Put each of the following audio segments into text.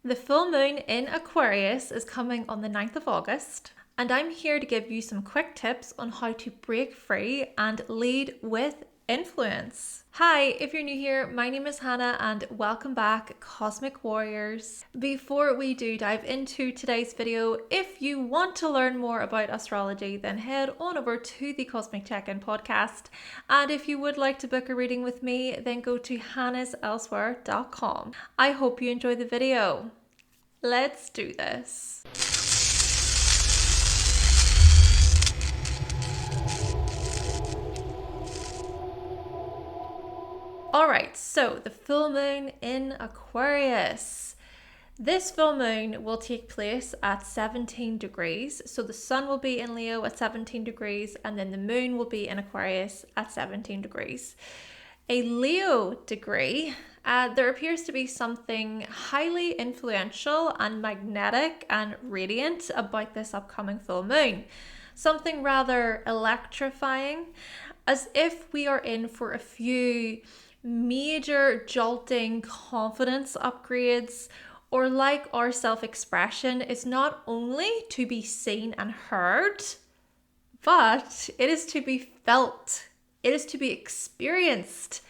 The full moon in Aquarius is coming on the 9th of August, and I'm here to give you some quick tips on how to break free and lead with influence. Hi, if you're new here, my name is Hannah and welcome back, Cosmic Warriors. Before we do dive into today's video, if you want to learn more about astrology, then head on over to the Cosmic Check-In podcast. And if you would like to book a reading with me, then go to hannahselsewhere.com. I hope you enjoy the video. Let's do this. Alright, so the full moon in Aquarius. This full moon will take place at 17 degrees. So the sun will be in Leo at 17 degrees and then the moon will be in Aquarius at 17 degrees. A Leo degree, there appears to be something highly influential and magnetic and radiant about this upcoming full moon. Something rather electrifying, as if we are in for a few major jolting confidence upgrades, or like our self-expression is not only to be seen and heard, but it is to be felt. It is to be experienced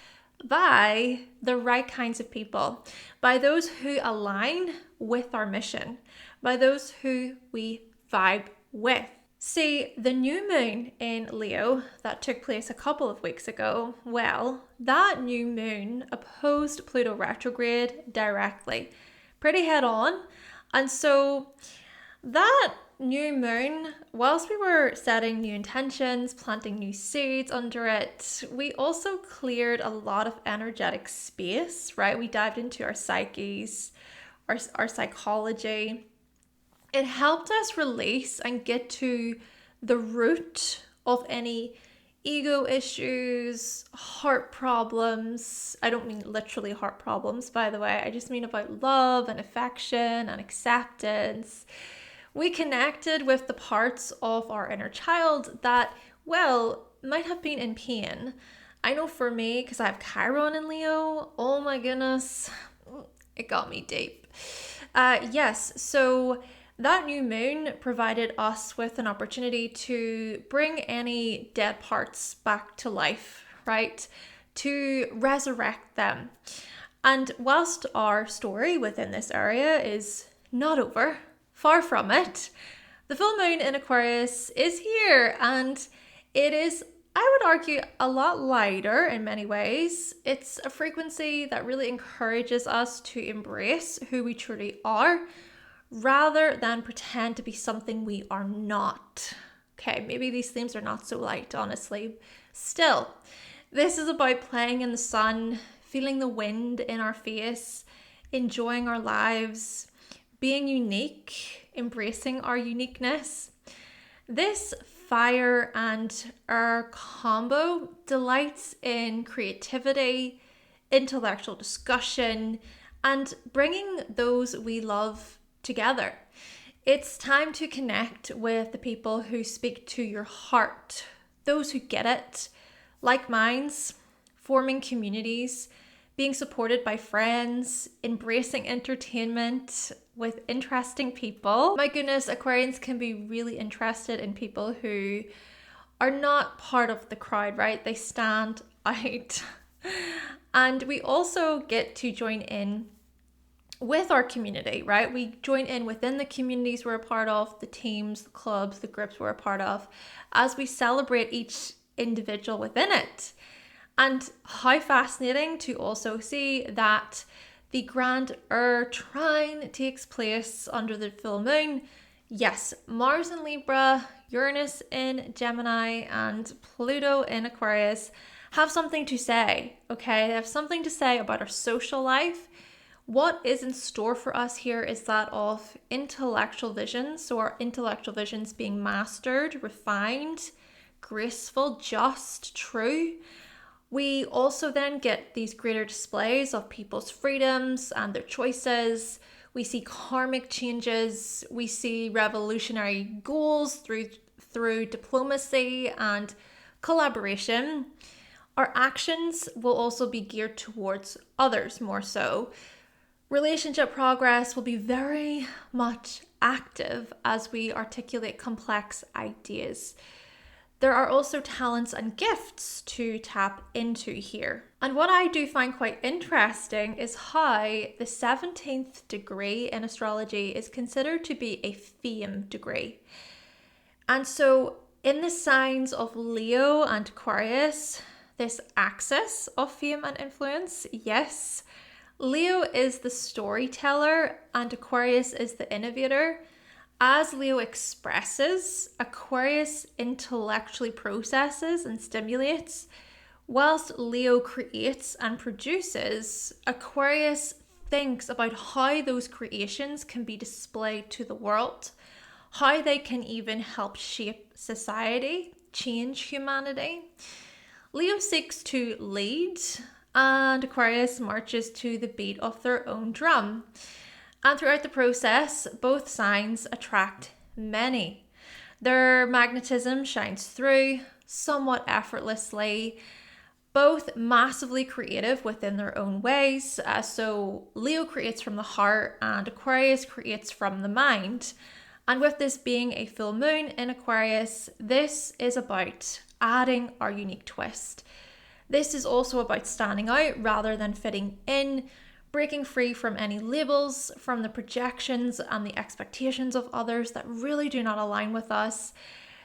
by the right kinds of people, by those who align with our mission, by those who we vibe with. See, the new moon in Leo that took place a couple of weeks ago, well, that new moon opposed Pluto retrograde directly, pretty head on. And so that new moon, whilst we were setting new intentions, planting new seeds under it, we also cleared a lot of energetic space, right? We dived into our psyches, our psychology. It helped us release and get to the root of any ego issues, heart problems. I don't mean literally heart problems, by the way. I just mean about love and affection and acceptance. We connected with the parts of our inner child that, well, might have been in pain. I know for me, because I have Chiron in Leo, oh my goodness, it got me deep. So that new moon provided us with an opportunity to bring any dead parts back to life, right? To resurrect them. And whilst our story within this area is not over, far from it, the full moon in Aquarius is here, and it is, I would argue, a lot lighter in many ways. It's a frequency that really encourages us to embrace who we truly are, rather than pretend to be something we are not. Okay, maybe these themes are not so light, honestly. Still, this is about playing in the sun, feeling the wind in our face, enjoying our lives, being unique, embracing our uniqueness. This fire and air combo delights in creativity, intellectual discussion, and bringing those we love together. It's time to connect with the people who speak to your heart, those who get it, like minds, forming communities, being supported by friends, embracing entertainment with interesting people. My goodness, Aquarians can be really interested in people who are not part of the crowd, right? They stand out. And we also get to join in with our community, right? We join in within the communities we're a part of, the teams, the clubs, the groups we're a part of, as we celebrate each individual within it. And how fascinating to also see that the grand Air trine takes place under the full moon. Yes, Mars in Libra, Uranus in Gemini, and Pluto in Aquarius have something to say, okay? They have something to say about our social life. What is in store for us here is that of intellectual visions. So our intellectual visions being mastered, refined, graceful, just, true. We also then get these greater displays of people's freedoms and their choices. We see karmic changes. We see revolutionary goals through diplomacy and collaboration. Our actions will also be geared towards others more so. Relationship progress will be very much active as we articulate complex ideas. There are also talents and gifts to tap into here. And what I do find quite interesting is how the 17th degree in astrology is considered to be a fame degree. And so in the signs of Leo and Aquarius, this axis of fame and influence, yes, Leo is the storyteller and Aquarius is the innovator. As Leo expresses, Aquarius intellectually processes and stimulates, whilst Leo creates and produces, Aquarius thinks about how those creations can be displayed to the world, how they can even help shape society, change humanity. Leo seeks to lead, and Aquarius marches to the beat of their own drum. And throughout the process, both signs attract many. Their magnetism shines through somewhat effortlessly, both massively creative within their own ways. So Leo creates from the heart and Aquarius creates from the mind. And with this being a full moon in Aquarius, this is about adding our unique twist. This is also about standing out rather than fitting in, breaking free from any labels, from the projections and the expectations of others that really do not align with us.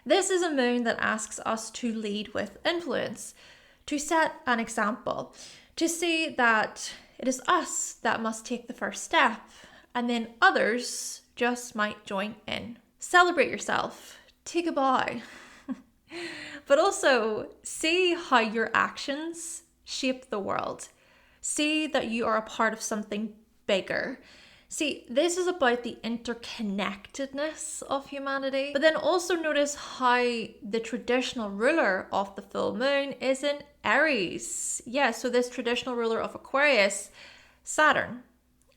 This is a moon that asks us to lead with influence, to set an example, to see that it is us that must take the first step, and then others just might join in. Celebrate yourself, take a bow, but also see how your actions shape the world. See that you are a part of something bigger. See, this is about the interconnectedness of humanity. But then also notice how the traditional ruler of the full moon is in Aries. Yeah, so this traditional ruler of Aquarius, Saturn.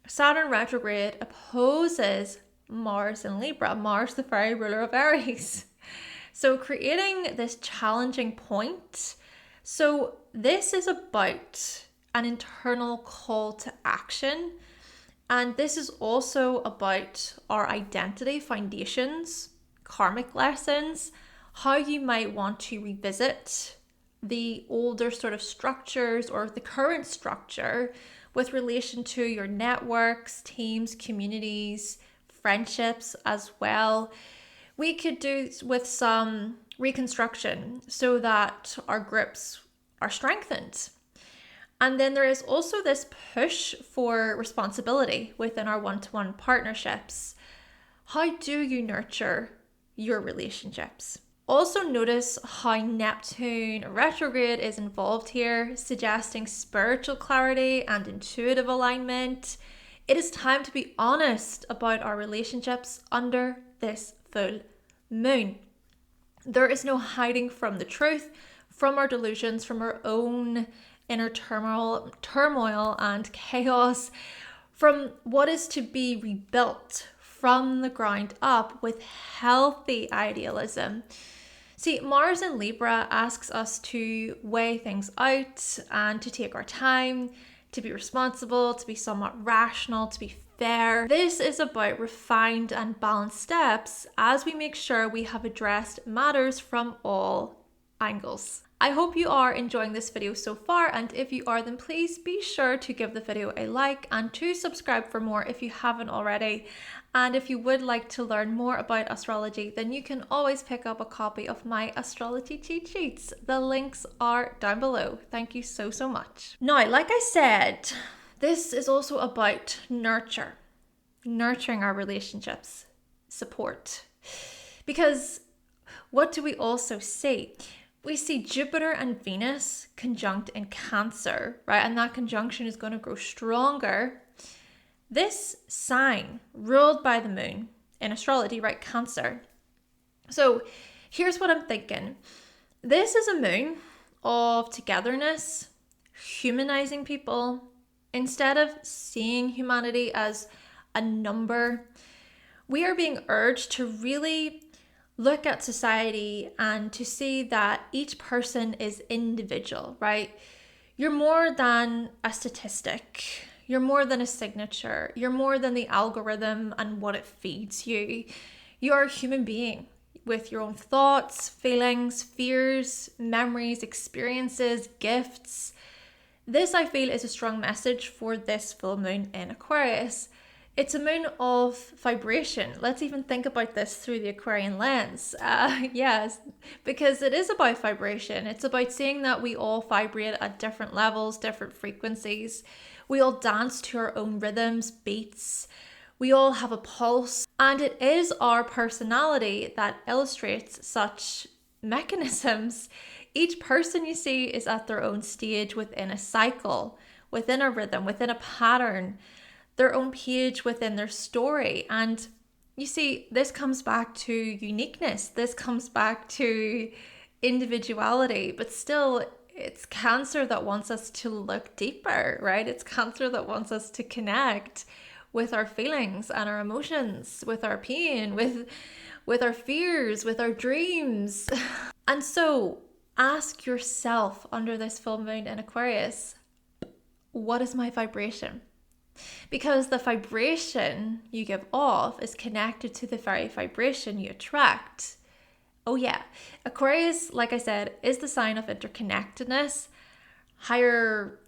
Saturn retrograde opposes Mars in Libra. Mars, the very ruler of Aries. So creating this challenging point. So this is about an internal call to action. And this is also about our identity foundations, karmic lessons, how you might want to revisit the older sort of structures or the current structure with relation to your networks, teams, communities, friendships as well. We could do with some reconstruction so that our grips are strengthened. And then there is also this push for responsibility within our one-to-one partnerships. How do you nurture your relationships? Also notice how Neptune retrograde is involved here, suggesting spiritual clarity and intuitive alignment. It is time to be honest about our relationships under this full moon. There is no hiding from the truth, from our delusions, from our own inner turmoil and chaos, from what is to be rebuilt from the ground up with healthy idealism. See, Mars in Libra asks us to weigh things out and to take our time, to be responsible, to be somewhat rational, to be fair. This is about refined and balanced steps as we make sure we have addressed matters from all angles. I hope you are enjoying this video so far, and if you are, then please be sure to give the video a like and to subscribe for more if you haven't already. And if you would like to learn more about astrology, then you can always pick up a copy of my astrology cheat sheets. The links are down below. Thank you so much. Now, like I said, this is also about nurturing our relationships, support. Because what do we also see? We see Jupiter and Venus conjunct in Cancer, right? And that conjunction is going to grow stronger. This sign ruled by the moon in astrology, right? Cancer. So here's what I'm thinking. This is a moon of togetherness, humanizing people. Instead of seeing humanity as a number, we are being urged to really look at society and to see that each person is individual, right? You're more than a statistic. You're more than a signature. You're more than the algorithm and what it feeds you. You're a human being with your own thoughts, feelings, fears, memories, experiences, gifts. This, I feel, is a strong message for this full moon in Aquarius. It's a moon of vibration. Let's even think about this through the Aquarian lens. Yes, because it is about vibration. It's about seeing that we all vibrate at different levels, different frequencies. We all dance to our own rhythms, beats. We all have a pulse. And it is our personality that illustrates such mechanisms. Each person you see is at their own stage within a cycle, within a rhythm, within a pattern, their own page within their story. And you see, this comes back to uniqueness. This comes back to individuality, but still it's Cancer that wants us to look deeper, right? It's Cancer that wants us to connect with our feelings and our emotions, with our pain, with our fears, with our dreams. And so ask yourself under this full moon in Aquarius, what is my vibration? Because the vibration you give off is connected to the very vibration you attract. Oh yeah, Aquarius, like I said, is the sign of interconnectedness, higher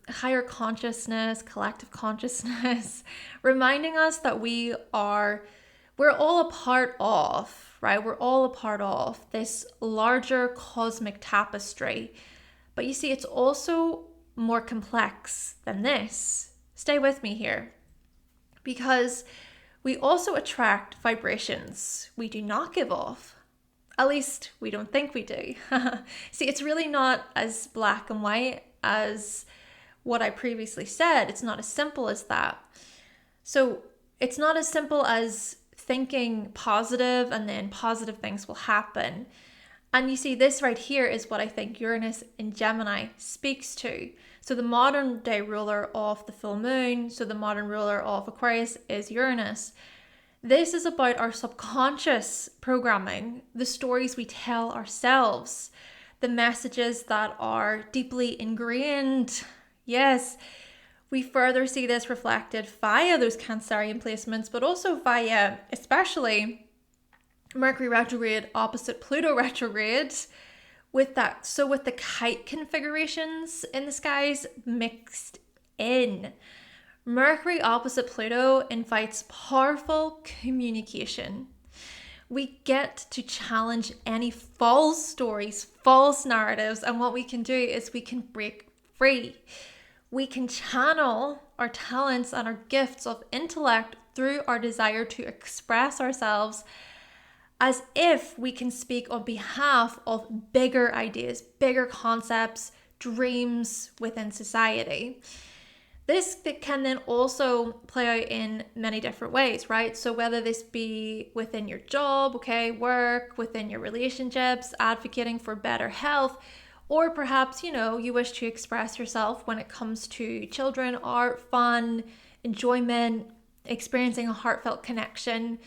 consciousness, collective consciousness, reminding us that we're all a part of, right? We're all a part of this larger cosmic tapestry. But you see, it's also more complex than this. Stay with me here, because we also attract vibrations we do not give off. At least we don't think we do. See, it's really not as black and white as what I previously said. It's not as simple as that. So it's not as simple as thinking positive and then positive things will happen. And you see, this right here is what I think Uranus in Gemini speaks to. So the modern day ruler of the full moon, so the modern ruler of Aquarius is Uranus. This is about our subconscious programming, the stories we tell ourselves, the messages that are deeply ingrained. Yes, we further see this reflected via those Cancerian placements, but also via, especially, Mercury retrograde opposite Pluto retrograde, with the kite configurations in the skies mixed in. Mercury opposite Pluto invites powerful communication. We get to challenge any false stories, false narratives, and what we can do is we can break free. We can channel our talents and our gifts of intellect through our desire to express ourselves, as if we can speak on behalf of bigger ideas, bigger concepts, dreams within society. This can then also play out in many different ways, right? So whether this be within your job, work, within your relationships, advocating for better health, or perhaps, you wish to express yourself when it comes to children, art, fun, enjoyment, experiencing a heartfelt connection.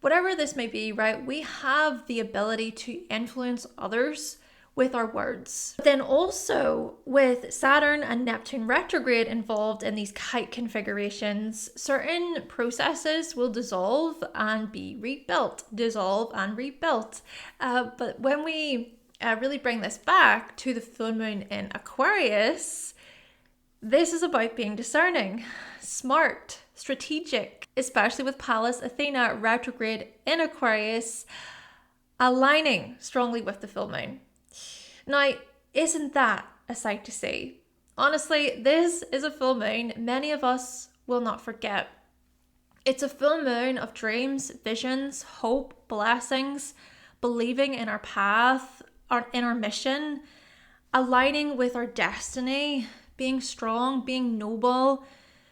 Whatever this may be, right, we have the ability to influence others with our words. But then also with Saturn and Neptune retrograde involved in these kite configurations, certain processes will dissolve and be rebuilt, dissolve and rebuilt. But when we really bring this back to the full moon in Aquarius, this is about being discerning, smart, strategic, especially with Pallas Athena retrograde in Aquarius, aligning strongly with the full moon. Now, isn't that a sight to see? Honestly, this is a full moon many of us will not forget. It's a full moon of dreams, visions, hope, blessings, believing in our path, in our mission, aligning with our destiny, being strong, being noble,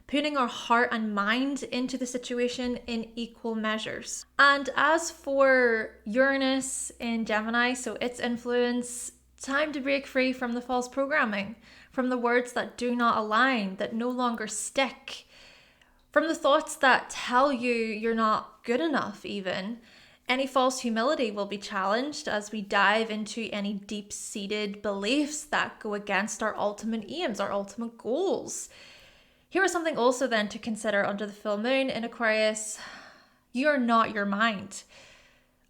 putting our heart and mind into the situation in equal measures. And as for Uranus in Gemini, so its influence, time to break free from the false programming, from the words that do not align, that no longer stick, from the thoughts that tell you you're not good enough even. Any false humility will be challenged as we dive into any deep-seated beliefs that go against our ultimate aims, our ultimate goals. Here is something also then to consider under the full moon in Aquarius. You're not your mind.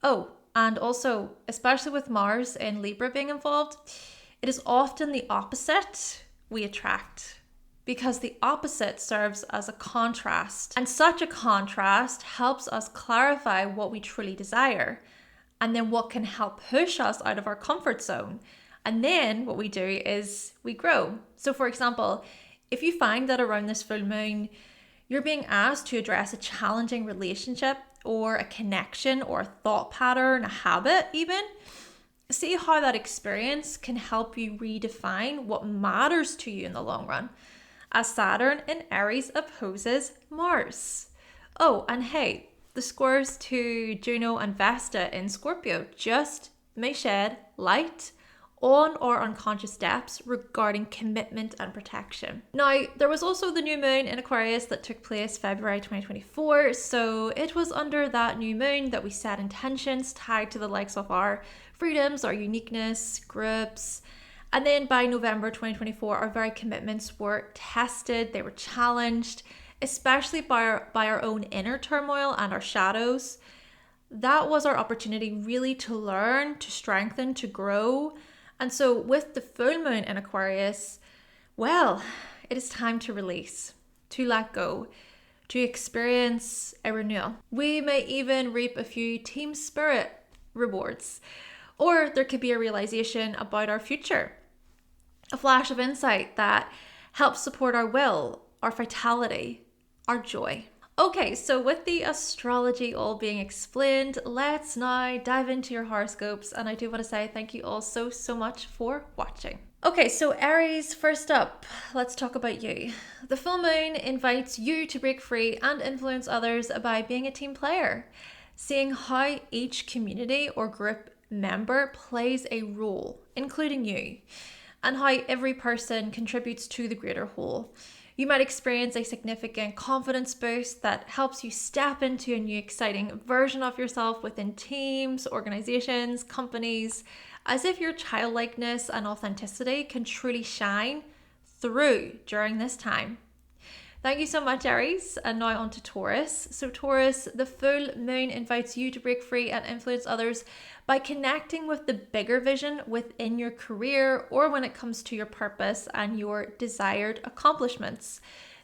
Oh, and also, especially with Mars and Libra being involved, it is often the opposite we attract, because the opposite serves as a contrast. And such a contrast helps us clarify what we truly desire, and then what can help push us out of our comfort zone. And then what we do is we grow. So for example, if you find that around this full moon, you're being asked to address a challenging relationship or a connection or a thought pattern, a habit even, see how that experience can help you redefine what matters to you in the long run, as Saturn in Aries opposes Mars. Oh, and hey, the squares to Juno and Vesta in Scorpio just may shed light on our unconscious depths regarding commitment and protection. Now, there was also the new moon in Aquarius that took place February 2024, so it was under that new moon that we set intentions tied to the likes of our freedoms, our uniqueness, groups, and then by November 2024, our very commitments were tested, they were challenged, especially by our own inner turmoil and our shadows. That was our opportunity really to learn, to strengthen, to grow. And so with the full moon in Aquarius, well, it is time to release, to let go, to experience a renewal. We may even reap a few team spirit rewards, or there could be a realization about our future, a flash of insight that helps support our will, our vitality, our joy. Okay, so with the astrology all being explained, let's now dive into your horoscopes. And I do want to say thank you all so much for watching. Okay, so Aries, first up, let's talk about you. The full moon invites you to break free and influence others by being a team player, seeing how each community or group member plays a role, including you, and how every person contributes to the greater whole. You might experience a significant confidence boost that helps you step into a new exciting version of yourself within teams, organizations, companies, as if your childlikeness and authenticity can truly shine through during this time. Thank you so much, Aries. And now on to Taurus. So Taurus, the full moon invites you to break free and influence others by connecting with the bigger vision within your career or when it comes to your purpose and your desired accomplishments.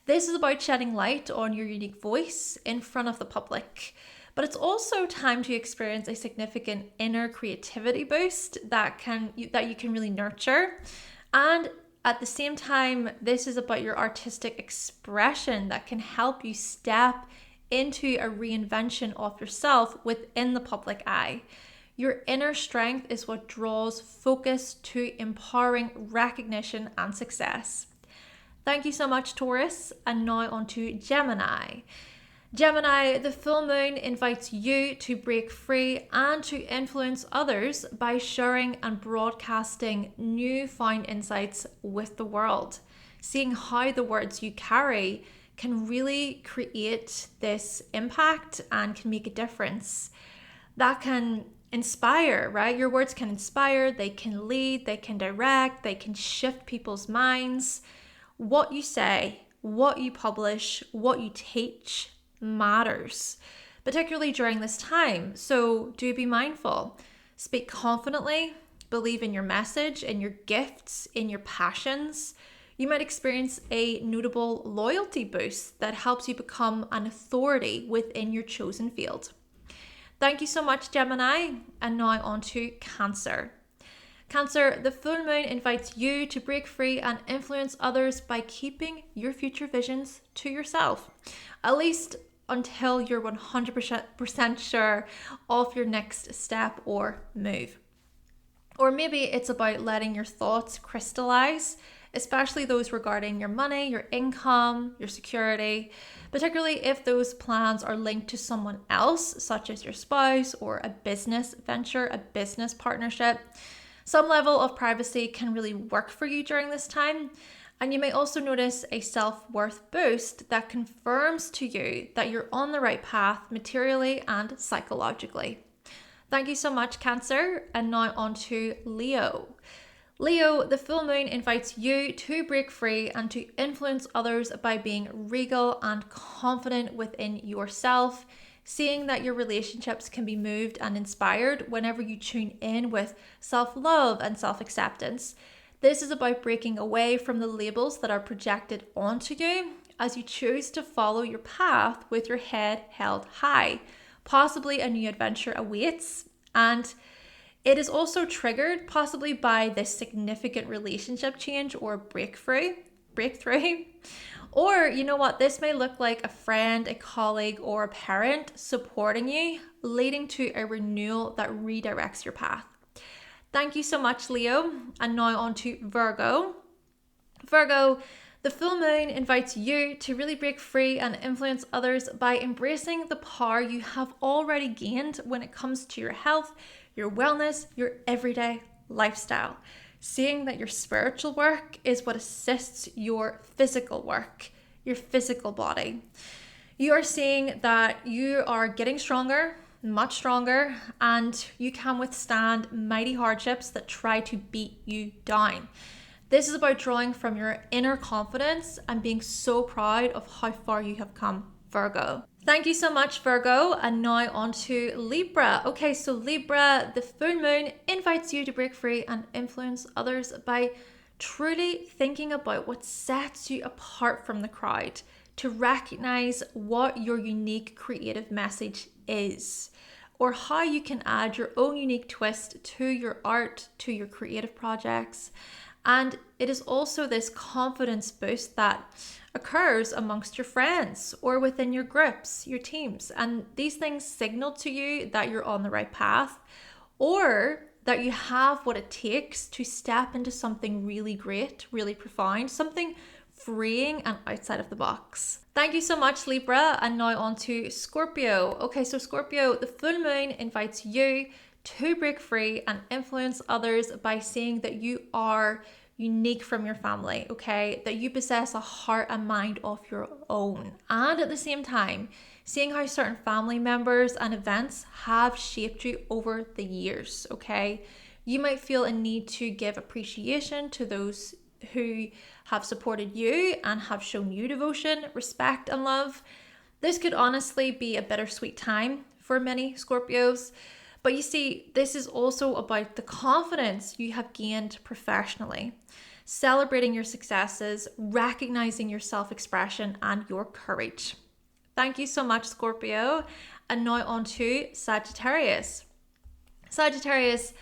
This is about shedding light on your unique voice in front of the public. But it's also time to experience a significant inner creativity boost that you can really nurture. And at the same time, this is about your artistic expression that can help you step into a reinvention of yourself within the public eye. Your inner strength is what draws focus to empowering recognition and success. Thank you so much, Taurus. And now on to Gemini. Gemini, the full moon invites you to break free and to influence others by sharing and broadcasting newfound insights with the world, seeing how the words you carry can really create this impact and can make a difference. That can inspire, right? Your words can inspire, they can lead, they can direct, they can shift people's minds. What you say, what you publish, what you teach matters, particularly during this time. So do be mindful. Speak confidently, believe in your message, in your gifts, in your passions. You might experience a notable loyalty boost that helps you become an authority within your chosen field. Thank you so much, Gemini. And now on to Cancer. Cancer, the full moon invites you to break free and influence others by keeping your future visions to yourself, at least until you're 100% sure of your next step or move. Or maybe it's about letting your thoughts crystallize, especially those regarding your money, your income, your security, particularly if those plans are linked to someone else, such as your spouse or a business venture, a business partnership. Some level of privacy can really work for you during this time. And you may also notice a self-worth boost that confirms to you that you're on the right path materially and psychologically. Thank you so much, Cancer. And now on to Leo. Leo, the full moon invites you to break free and to influence others by being regal and confident within yourself, seeing that your relationships can be moved and inspired whenever you tune in with self-love and self-acceptance. This is about breaking away from the labels that are projected onto you as you choose to follow your path with your head held high. Possibly a new adventure awaits, and it is also triggered possibly by this significant relationship change or breakthrough. Or, you know what, this may look like a friend, a colleague, or a parent supporting you, leading to a renewal that redirects your path. Thank you so much, Leo. And now on to Virgo. Virgo, the full moon invites you to really break free and influence others by embracing the power you have already gained when it comes to your health, your wellness, your everyday lifestyle. Seeing that your spiritual work is what assists your physical work, your physical body. You are seeing that you are getting stronger, much stronger, and you can withstand mighty hardships that try to beat you down. This is about drawing from your inner confidence and being so proud of how far you have come, Virgo. Thank you so much, Virgo. And now on to Libra. Okay, so Libra, the full moon invites you to break free and influence others by truly thinking about what sets you apart from the crowd, to recognize what your unique creative message is, or how you can add your own unique twist to your art, to your creative projects. And it is also this confidence boost that occurs amongst your friends or within your groups, your teams. And these things signal to you that you're on the right path, or that you have what it takes to step into something really great, really profound, something freeing and outside of the box. Thank you so much, Libra. And now on to Scorpio. Okay, so Scorpio, the full moon invites you to break free and influence others by seeing that you are unique from your family, okay? That you possess a heart and mind of your own. And at the same time, seeing how certain family members and events have shaped you over the years, okay? You might feel a need to give appreciation to those who have supported you and have shown you devotion, respect, and love. This could honestly be a bittersweet time for many Scorpios. But you see, this is also about the confidence you have gained professionally, celebrating your successes, recognizing your self-expression and your courage. Thank you so much, Scorpio. And now on to Sagittarius. Sagittarius,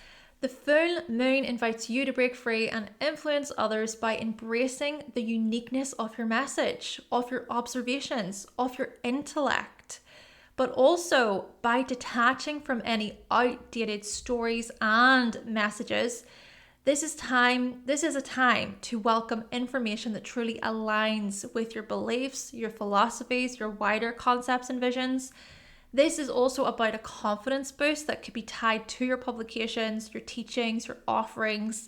the full moon invites you to break free and influence others by embracing the uniqueness of your message, of your observations, of your intellect, but also by detaching from any outdated stories and messages. This is a time to welcome information that truly aligns with your beliefs, your philosophies, your wider concepts and visions. This is also about a confidence boost that could be tied to your publications, your teachings, your offerings,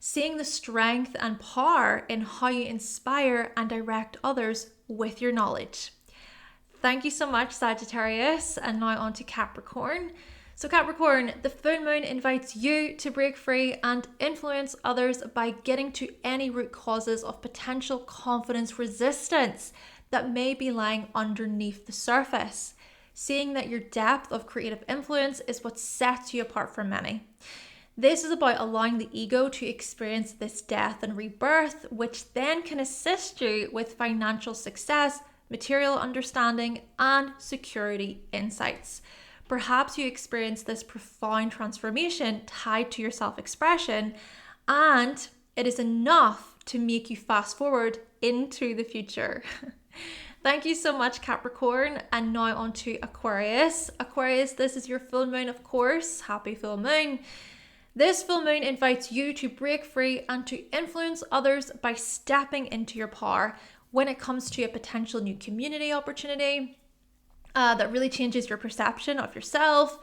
seeing the strength and power in how you inspire and direct others with your knowledge. Thank you so much, Sagittarius. And now on to Capricorn. So Capricorn, the full moon invites you to break free and influence others by getting to any root causes of potential confidence resistance that may be lying underneath the surface, seeing that your depth of creative influence is what sets you apart from many. This is about allowing the ego to experience this death and rebirth, which then can assist you with financial success, material understanding, and security insights. Perhaps you experience this profound transformation tied to your self-expression, and it is enough to make you fast forward into the future. Thank you so much, Capricorn. And now on to Aquarius. Aquarius, this is your full moon, of course. Happy full moon. This full moon invites you to break free and to influence others by stepping into your power when it comes to a potential new community opportunity that really changes your perception of yourself.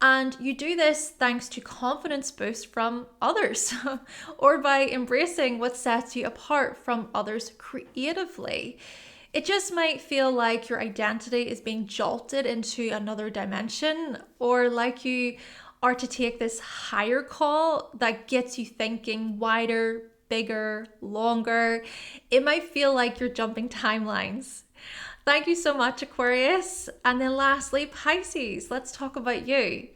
And you do this thanks to confidence boost from others or by embracing what sets you apart from others creatively. It just might feel like your identity is being jolted into another dimension, or like you or to take this higher call that gets you thinking wider, bigger, longer. It might feel like you're jumping timelines. Thank you so much, Aquarius. And then lastly, Pisces, let's talk about you.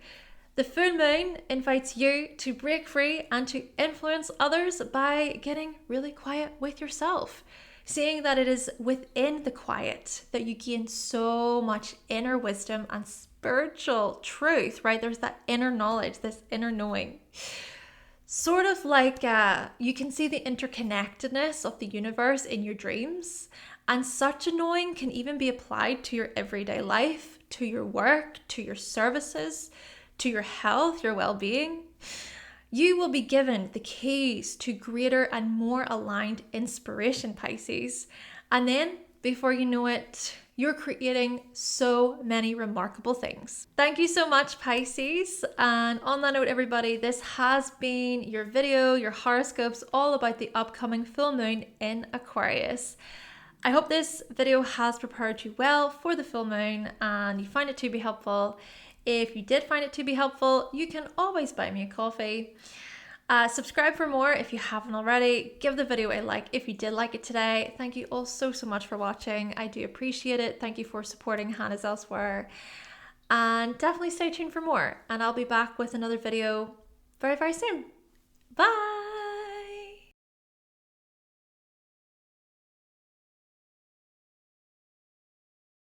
The full moon invites you to break free and to influence others by getting really quiet with yourself. Seeing that it is within the quiet that you gain so much inner wisdom and spiritual truth, right? There's that inner knowledge, this inner knowing. Sort of like you can see the interconnectedness of the universe in your dreams. And such a knowing can even be applied to your everyday life, to your work, to your services, to your health, your well-being. You will be given the keys to greater and more aligned inspiration, Pisces. And then, before you know it, you're creating so many remarkable things. Thank you so much, Pisces. And on that note, everybody, this has been your video, your horoscopes, all about the upcoming full moon in Aquarius. I hope this video has prepared you well for the full moon and you find it to be helpful. If you did find it to be helpful, you can always buy me a coffee. Subscribe for more if you haven't already. Give the video a like if you did like it today. Thank you all so much for watching. I do appreciate it. Thank you for supporting Hannah's Elsewhere. And definitely stay tuned for more. And I'll be back with another video very, very soon. Bye!